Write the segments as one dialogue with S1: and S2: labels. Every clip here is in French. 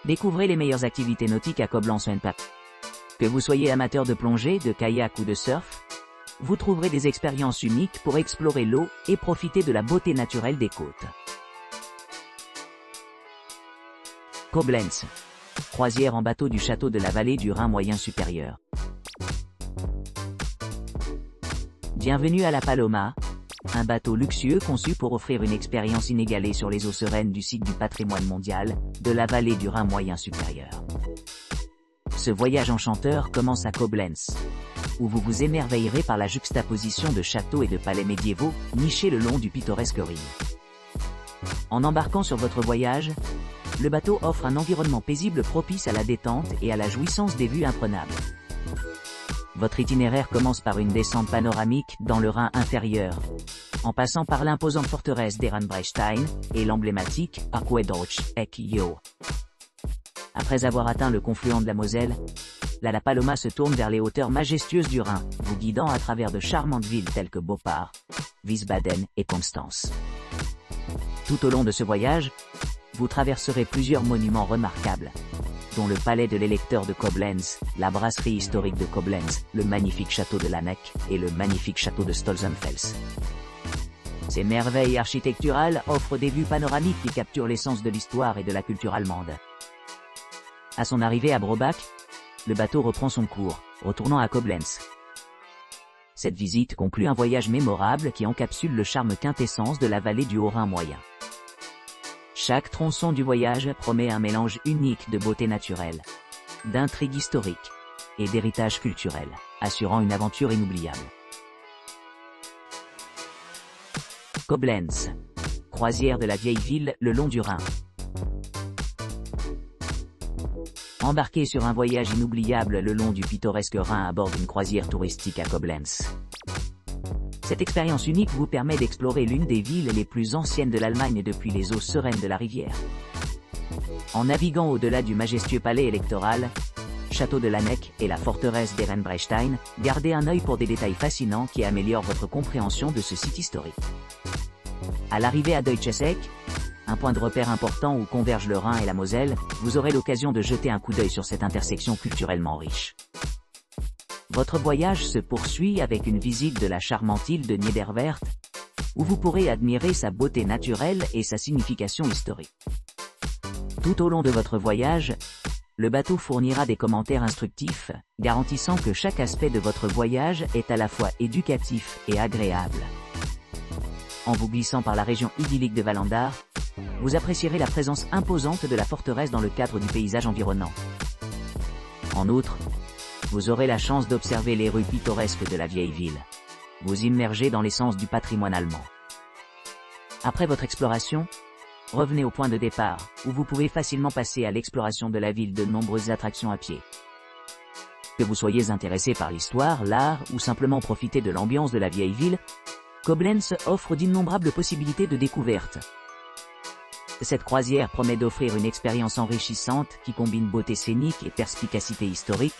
S1: Découvrez les meilleures activités nautiques à Coblence-Wenpac. Que vous soyez amateur de plongée, de kayak ou de surf, vous trouverez des expériences uniques pour explorer l'eau et profiter de la beauté naturelle des côtes. Koblenz. Croisière en bateau du château de la vallée du Rhin moyen supérieur. Bienvenue à la Paloma, un bateau luxueux conçu pour offrir une expérience inégalée sur les eaux sereines du site du patrimoine mondial, de la vallée du Rhin moyen supérieur. Ce voyage enchanteur commence à Koblenz, où vous vous émerveillerez par la juxtaposition de châteaux et de palais médiévaux, nichés le long du pittoresque Rhin. En embarquant sur votre voyage, le bateau offre un environnement paisible propice à la détente et à la jouissance des vues imprenables. Votre itinéraire commence par une descente panoramique dans le Rhin inférieur, en passant par l'imposante forteresse d'Ehrenbreitstein et l'emblématique Aquäduct Eck-Io. Après avoir atteint le confluent de la Moselle, la Paloma se tourne vers les hauteurs majestueuses du Rhin, vous guidant à travers de charmantes villes telles que Beauport, Wiesbaden et Constance. Tout au long de ce voyage, vous traverserez plusieurs monuments remarquables, dont le palais de l'électeur de Koblenz, la brasserie historique de Koblenz, le magnifique château de Laneck et le magnifique château de Stolzenfels. Ces merveilles architecturales offrent des vues panoramiques qui capturent l'essence de l'histoire et de la culture allemande. À son arrivée à Brobach, le bateau reprend son cours, retournant à Koblenz. Cette visite conclut un voyage mémorable qui encapsule le charme quintessence de la vallée du Haut-Rhin moyen. Chaque tronçon du voyage promet un mélange unique de beauté naturelle, d'intrigue historique et d'héritage culturel, assurant une aventure inoubliable. Koblenz. Croisière de la vieille ville le long du Rhin. Embarquez sur un voyage inoubliable le long du pittoresque Rhin à bord d'une croisière touristique à Koblenz. Cette expérience unique vous permet d'explorer l'une des villes les plus anciennes de l'Allemagne depuis les eaux sereines de la rivière. En naviguant au-delà du majestueux palais électoral, château de Laneck et la forteresse d'Ehrenbreitstein, gardez un œil pour des détails fascinants qui améliorent votre compréhension de ce site historique. À l'arrivée à Deutscheseck, un point de repère important où convergent le Rhin et la Moselle, vous aurez l'occasion de jeter un coup d'œil sur cette intersection culturellement riche. Votre voyage se poursuit avec une visite de la charmante île de Niederwert, où vous pourrez admirer sa beauté naturelle et sa signification historique. Tout au long de votre voyage, le bateau fournira des commentaires instructifs, garantissant que chaque aspect de votre voyage est à la fois éducatif et agréable. En vous glissant par la région idyllique de Wallandar, vous apprécierez la présence imposante de la forteresse dans le cadre du paysage environnant. En outre, vous aurez la chance d'observer les rues pittoresques de la vieille ville. Vous immergez dans l'essence du patrimoine allemand. Après votre exploration, revenez au point de départ, où vous pouvez facilement passer à l'exploration de la ville de nombreuses attractions à pied. Que vous soyez intéressé par l'histoire, l'art ou simplement profiter de l'ambiance de la vieille ville, Koblenz offre d'innombrables possibilités de découverte. Cette croisière promet d'offrir une expérience enrichissante qui combine beauté scénique et perspicacité historique,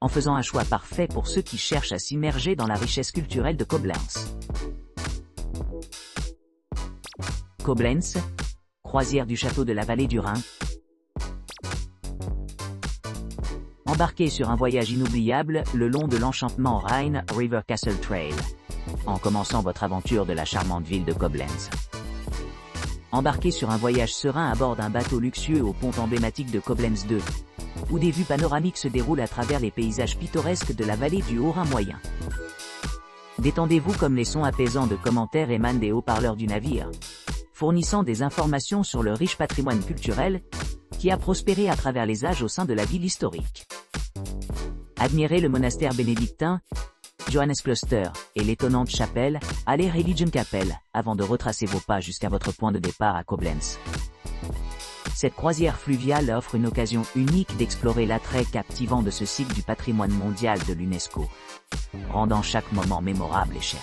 S1: en faisant un choix parfait pour ceux qui cherchent à s'immerger dans la richesse culturelle de Koblenz. Koblenz, croisière du château de la vallée du Rhin. Embarquez sur un voyage inoubliable le long de l'enchantement Rhine River Castle Trail, en commençant votre aventure de la charmante ville de Koblenz. Embarquez sur un voyage serein à bord d'un bateau luxueux au pont emblématique de Koblenz 2, où des vues panoramiques se déroulent à travers les paysages pittoresques de la vallée du Haut-Rhin moyen. Détendez-vous comme les sons apaisants de commentaires émanent des haut-parleurs du navire, fournissant des informations sur le riche patrimoine culturel qui a prospéré à travers les âges au sein de la ville historique. Admirez le monastère bénédictin, Johanneskloster, et l'étonnante chapelle, Allerheiligenkapelle, avant de retracer vos pas jusqu'à votre point de départ à Koblenz. Cette croisière fluviale offre une occasion unique d'explorer l'attrait captivant de ce site du patrimoine mondial de l'UNESCO, rendant chaque moment mémorable et cher.